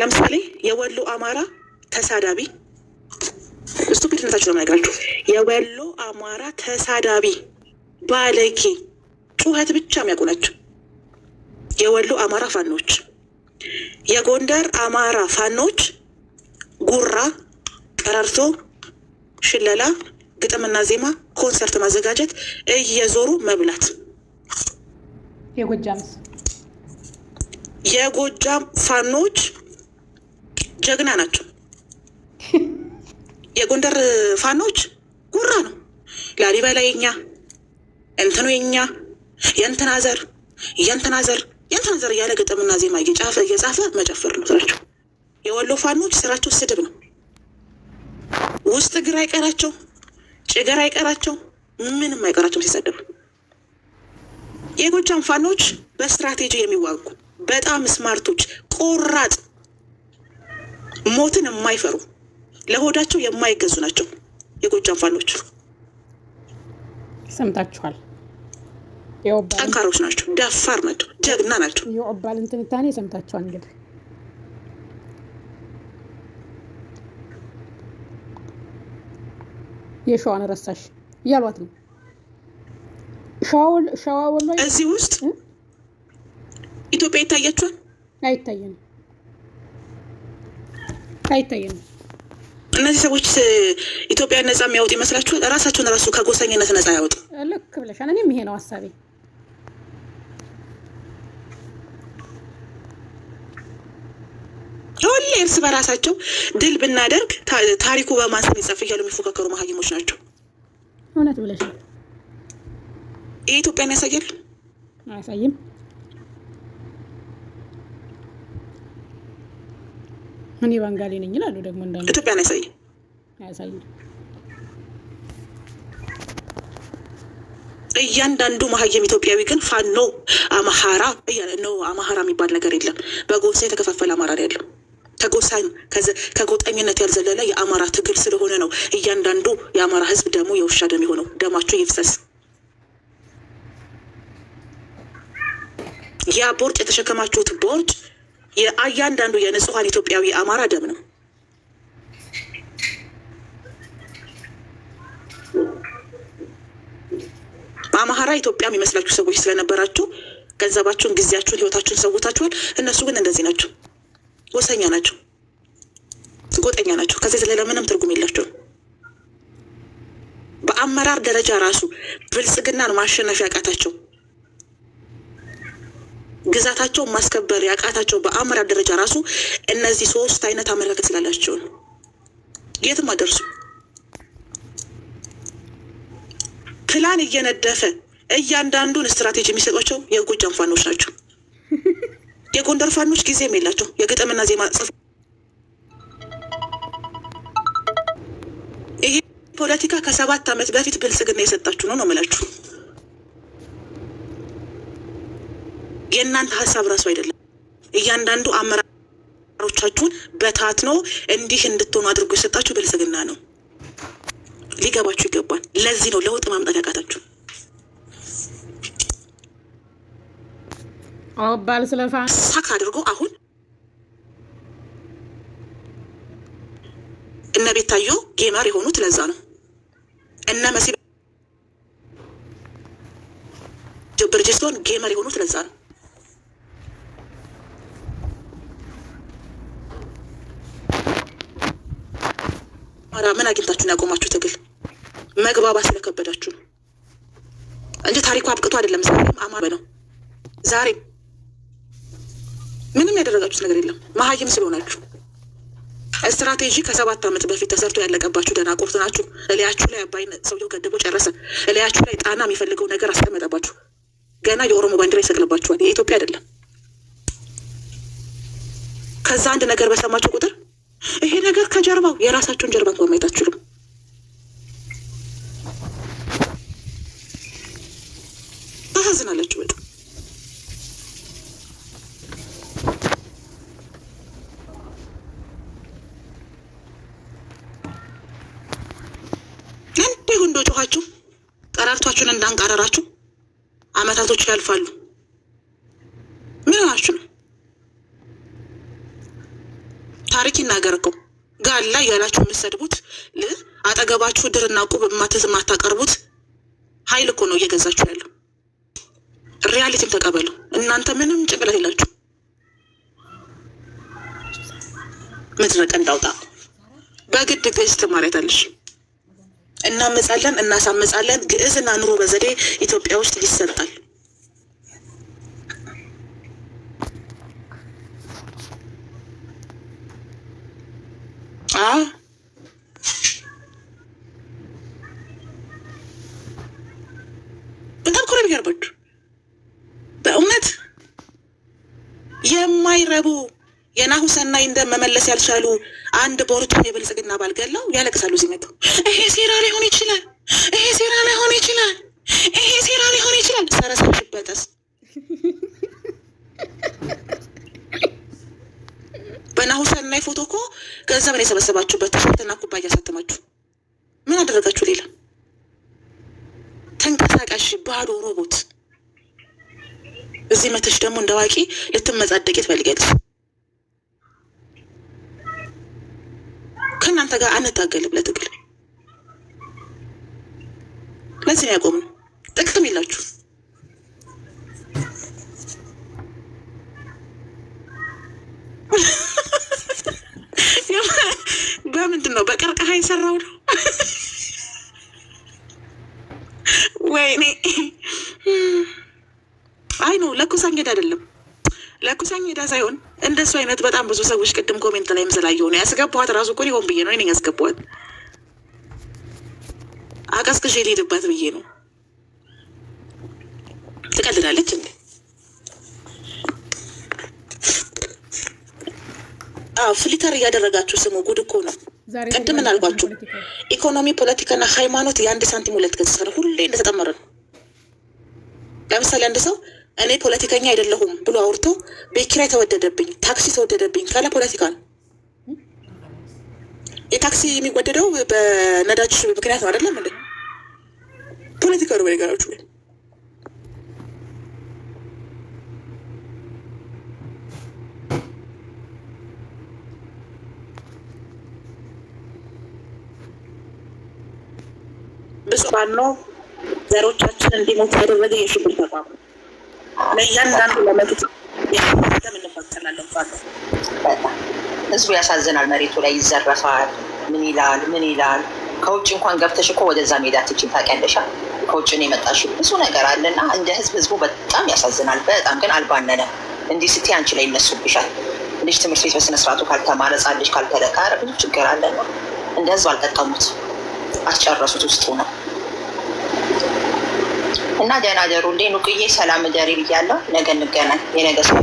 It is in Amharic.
ለምሳሌ የወሎ አማራ ተሳዳቢ እስቱ ግድነታችሁ ነው የምነግራችሁ። የወሎ አማራ ተሳዳቢ ባለጌ ጩኸት ብቻ የሚያውቁ ናቸው የወሎ አማራ ፋኖች። የጎንደር አማራ ፋኖች ጉራ፣ ቀረርቶ፣ ሽለላ፣ ግጥምና ዜማ፣ ኮንሰርት ማዘጋጀት፣ እየዞሩ መብላት። የጎጃም ፋኖች ጀግና ናቸው። የጎንደር ፋኖች ጉራ ነው። ላሊበላ የኛ እንትኑ የኛ የእንትና ዘር የእንትና ዘር የእንትና ዘር እያለ ግጥምና ዜማ እየጻፈ መጨፈር ነው ስራቸው። የወሎ ፋኖች ስራቸው ስድብ ነው። ውስጥ እግር አይቀራቸው፣ ጭገር አይቀራቸው፣ ምንም አይቀራቸው ሲሰደቡ። የጎጃም ፋኖች በስትራቴጂ የሚዋጉ በጣም ስማርቶች፣ ቆራጥ፣ ሞትን የማይፈሩ ለሆዳቸው የማይገዙ ናቸው የጎጃም ፋኖች። ሰምታችኋል። ጠንካሮች ናቸው፣ ደፋር ናቸው፣ ጀግና ናቸው። የኦባል እንትንታኔ ሰምታችኋል። እንግዲህ የሸዋን ረሳሽ እያሏት ነው። ሸዋ ወሎ እዚህ ውስጥ ኢትዮጵያ ይታያችኋል? አይታየንም። እነዚህ ሰዎች ኢትዮጵያን ነጻ የሚያወጡ ይመስላችኋል? ራሳቸውን ራሱ ከጎሰኝነት ነጻ ያወጡ። ልክ ብለሻል። እኔም ይሄ ነው ሀሳቤ። ሁሌ እርስ በራሳቸው ድል ብናደርግ ታሪኩ በማን ስም ይጻፍ እያሉ የሚፎካከሩ መሀይሞች ናቸው። እውነት ብለሻል። ይሄ ኢትዮጵያን ያሳያል? አያሳይም። እኔ ባንጋሊ ነኝ ይላሉ ደግሞ እንዳሉ። ኢትዮጵያን አያሳይም። እያንዳንዱ መሀይም ኢትዮጵያዊ ግን ፋኖ አማራ እያለ ነው። አማራ የሚባል ነገር የለም። በጎሳ የተከፋፈለ አማራ ነው ያለው። ከጎጠኝነት ያልዘለለ የአማራ ትግል ስለሆነ ነው እያንዳንዱ የአማራ ህዝብ ደሙ የውሻ ደም የሆነው። ደማቸው ይፍሰስ። ያ ቦርጭ የተሸከማችሁት ቦርጭ የእያንዳንዱ የንጹሐን ኢትዮጵያዊ አማራ ደም ነው። አማራ ኢትዮጵያ የሚመስላችሁ ሰዎች ስለነበራችሁ ገንዘባችሁን፣ ጊዜያችሁን፣ ህይወታችሁን ሰውታችኋል። እነሱ ግን እንደዚህ ናቸው። ጎሰኛ ናቸው፣ ጎጠኛ ናቸው። ከዚህ ዘለለ ምንም ትርጉም የላቸውም። በአመራር ደረጃ ራሱ ብልጽግናን ማሸነፍ ያቃታቸው፣ ግዛታቸውን ማስከበር ያቃታቸው በአመራር ደረጃ ራሱ እነዚህ ሶስት አይነት አመለካከት ስላላቸው ነው። የትም አደርሱ። ፕላን እየነደፈ እያንዳንዱን ስትራቴጂ የሚሰጧቸው የጎጃም ፋኖች ናቸው። የጎንደር ፋኖች ጊዜም የላቸው። የግጥምና ዜማ ጽፍ ይሄ ፖለቲካ ከ7 ዓመት በፊት ብልጽግና የሰጣችሁ ነው የምላችሁ። የእናንተ ሀሳብ ራሱ አይደለም። እያንዳንዱ አመራሮቻችሁን በታትኖ እንዲህ እንድትሆኑ አድርጎ የሰጣችሁ ብልጽግና ነው። ሊገባችሁ ይገባል። ለዚህ ነው ለውጥ ማምጣት ያቃታችሁ። ባል ስለፋ ሳክ አድርጎ አሁን እነ ቤታዮ ጌመር የሆኑት ለዛ ነው። እነ መሲ ብርጅስቶን ጌመር የሆኑት ለዛ ነው። ምን አግኝታችሁን ያቆማችሁ ትግል? መግባባት ስለከበዳችሁ ነው እንጂ ታሪኩ አብቅቶ አይደለም። ዛሬም አማራ ነው። ዛሬም ምንም ያደረጋችሁት ነገር የለም። መሀይም ስለሆናችሁ ስትራቴጂ ከ7 ዓመት በፊት ተሰርቶ ያለቀባችሁ ደናቁርት ናችሁ። እላያችሁ ላይ አባይን ሰውየው ገድቦ ጨረሰ። እላያችሁ ላይ ጣና የሚፈልገው ነገር አስቀመጠባችሁ። ገና የኦሮሞ ባንዲራ ይሰቅልባችኋል። የኢትዮጵያ አይደለም። ከዛ አንድ ነገር በሰማችሁ ቁጥር ይሄ ነገር ከጀርባው የራሳችሁን ጀርባ እንኳን ማየት አትችሉም። ታሳዝናላችሁ በጣም። እንዲሁ እንደ ጮኻችሁ ቀራርቷችሁን እንዳንቃረራችሁ አመታቶች ያልፋሉ። ምን ሆናችሁ ነው? ታሪክ ይናገር እኮ ጋላ እያላችሁ የምትሰድቡት አጠገባችሁ ድርና ቁብ የማታቀርቡት ኃይል እኮ ነው እየገዛችሁ ያለው። ሪያሊቲም ተቀበሉ። እናንተ ምንም ጭንቅላት የላችሁ። ምድረቀ እንዳውጣ በግድ ግዕዝ ትማሪያታለሽ። እናመጻለን፣ እናሳመጻለን። ግዕዝና ኑሮ በዘዴ ኢትዮጵያ ውስጥ ይሰጣል። በጣም ኮረብ ያርባችሁ በእውነት የማይረቡ የናሁ ሰናይ እንደ መመለስ ያልቻሉ አንድ ቦርቱን የብልጽግና ባልገላው ያለቅሳሉ ሲመጡ። ይሄ ሴራ ሊሆን ይችላል፣ ይሄ ሴራ ሊሆን ይችላል፣ ይሄ ሴራ ሊሆን ይችላል። ሰረሰሽበተስ በናሁ ሰናይ ፎቶ እኮ ገንዘብ ነው የሰበሰባችሁበት። ቲሸርትና ኩባያ አሳተማችሁ። ምን አደረጋችሁ ሌላ? ተንቀሳቃሽ ባዶ ሮቦት። እዚህ መተሽ ደግሞ እንደ አዋቂ ልትመጻደቂ ትፈልጊያለሽ። ከእናንተ ጋር አንታገልም ለትግል። ለዚህ ነው ያቆምነው። ጥቅም የላችሁ። በምንድን ነው? በቀርቀሃ የሰራው ነው። ወይኔ አይ ነው ለኩሳኝ ሄዳ አይደለም፣ ለኩሳኝ ሄዳ ሳይሆን እንደሱ አይነት በጣም ብዙ ሰዎች ቅድም ኮሜንት ላይ ምስላየው ነው ያስገባኋት። ራሱ እኮ ሆን ብዬ ነው እኔ ያስገባኋት። አቀስቅሽ የሌድባት ብዬ ነው። ትቀልዳለች እንዴ? ፍሊተር እያደረጋችሁ ስሙ። ጉድ እኮ ነው። ቅድም ምን አልኳችሁ? ኢኮኖሚ፣ ፖለቲካና ሃይማኖት የአንድ ሳንቲም ሁለት ገጽታ ነው። ሁሌ እንደተጠመረ ነው። ለምሳሌ አንድ ሰው እኔ ፖለቲከኛ አይደለሁም ብሎ አውርቶ ቤት ኪራይ ተወደደብኝ፣ ታክሲ ተወደደብኝ ካለ ፖለቲካ ነው። የታክሲ የሚወደደው በነዳጅ ምክንያት ነው አይደለም እንዴ? ፖለቲካ ነው በነገራችሁ ላይ። ብፁዓን ነው ዘሮቻችን እንዲሞት ያደረገ የሽብር ተቋም ለእያንዳንዱ ለመጡት ምንባተላለን። ህዝቡ ያሳዝናል። መሬቱ ላይ ይዘረፋል። ምን ይላል? ከውጭ እንኳን ገብተሽ እኮ ወደዛ ሜዳ ትችል ታውቂያለሽ። ከውጭ ነው የመጣሽው። ብዙ ነገር አለና እንደ ህዝቡ በጣም ያሳዝናል። በጣም ግን አልባነነ። እንዲህ ስትይ አንቺ ላይ ይነሱብሻል። ልጅ ትምህርት ቤት በስነስርዓቱ ካልተማረ፣ ህፃን ልጅ ካልተለካረ ብዙ ችግር አለና እንደ ህዝብ አልጠቀሙት፣ አስጨረሱት ውስጡ ነው። እና ደህና ደሩ እንዴ ኑቅዬ፣ ሰላም ደሪ ብያለሁ። ነገ እንገናኝ። የነገ ሰው